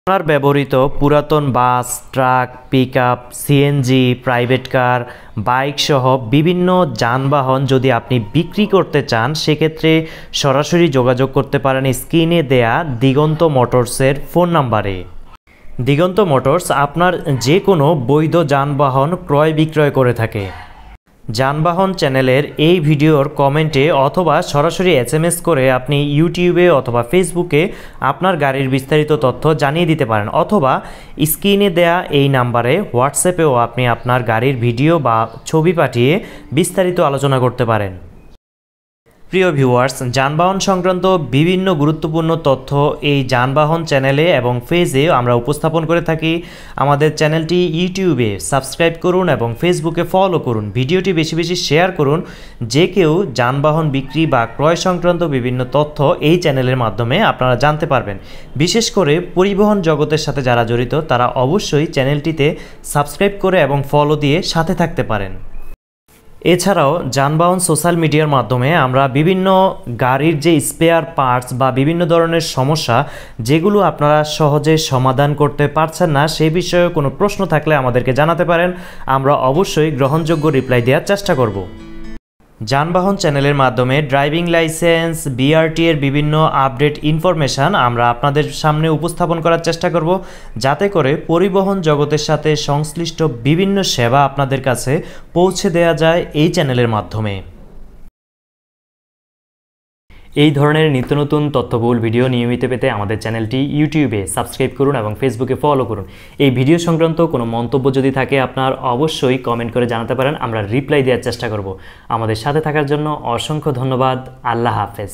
আপনার ব্যবহৃত পুরাতন bus, truck, pickup, CNG, private car, bike সহ বিভিন্ন যানবাহন যদি আপনি বিক্রি করতে চান, সেক্ষেত্রে সরাসরি যোগাযোগ করতে পারেন স্ক্রিনে দেয়া দিগন্ত মোটরসের ফোন নাম্বারে। দিগন্ত মোটরস আপনার যে কোনো বৈধ যানবাহন ক্রয় বিক্রয় করে থাকে। যানবাহন চ্যানেলের এই ভিডিওর কমেন্টে অথবা সরাসরি SMS করে আপনি ইউটিউবে অথবা ফেসবুকে আপনার গাড়ির বিস্তারিত তথ্য জানিয়ে দিতে পারেন, অথবা স্ক্রিনে দেয়া এই নাম্বারে হোয়াটসঅ্যাপেও আপনি আপনার গাড়ির ভিডিও বা ছবি পাঠিয়ে বিস্তারিত আলোচনা করতে পারেন। প্রিয় ভিউয়ার্স, যানবাহন সংক্রান্ত বিভিন্ন গুরুত্বপূর্ণ তথ্য এই যানবাহন চ্যানেলে এবং পেজে আমরা উপস্থাপন করে থাকি। আমাদের চ্যানেলটি ইউটিউবে সাবস্ক্রাইব করুন এবং ফেসবুকে ফলো করুন। ভিডিওটি বেশি বেশি শেয়ার করুন। যে কেউ যানবাহন বিক্রি বা ক্রয় সংক্রান্ত বিভিন্ন তথ্য এই চ্যানেলের মাধ্যমে আপনারা জানতে পারবেন। বিশেষ করে পরিবহন জগতের সাথে যারা জড়িত তারা অবশ্যই চ্যানেলটিতে সাবস্ক্রাইব করে এবং ফলো দিয়ে সাথে থাকতে পারেন। এছাড়াও যানবাহন সোশ্যাল মিডিয়ার মাধ্যমে আমরা বিভিন্ন গাড়ির যে স্পেয়ার পার্টস বা বিভিন্ন ধরনের সমস্যা যেগুলো আপনারা সহজে সমাধান করতে পারছেন না, সেই বিষয়ে কোনো প্রশ্ন থাকলে আমাদেরকে জানাতে পারেন। আমরা অবশ্যই গ্রহণযোগ্য রিপ্লাই দেওয়ার চেষ্টা করব। যানবাহন চ্যানেলের মাধ্যমে ড্রাইভিং লাইসেন্স, BRT এর বিভিন্ন আপডেট ইনফরমেশান আমরা আপনাদের সামনে উপস্থাপন করার চেষ্টা করব, যাতে করে পরিবহন জগতের সাথে সংশ্লিষ্ট বিভিন্ন সেবা আপনাদের কাছে পৌঁছে দেওয়া যায় এই চ্যানেলের মাধ্যমে। এই ধরনের নিত্য নতুন তথ্যবহুল ভিডিও নিয়মিত পেতে আমাদের চ্যানেলটি ইউটিউবে সাবস্ক্রাইব করুন এবং ফেসবুকে ফলো করুন। এই ভিডিও সংক্রান্ত কোনো মন্তব্য যদি থাকে আপনার অবশ্যই কমেন্ট করে জানাতে পারেন, আমরা রিপ্লাই দেওয়ার চেষ্টা করব। আমাদের সাথে থাকার জন্য অসংখ্য ধন্যবাদ। আল্লাহ হাফেজ।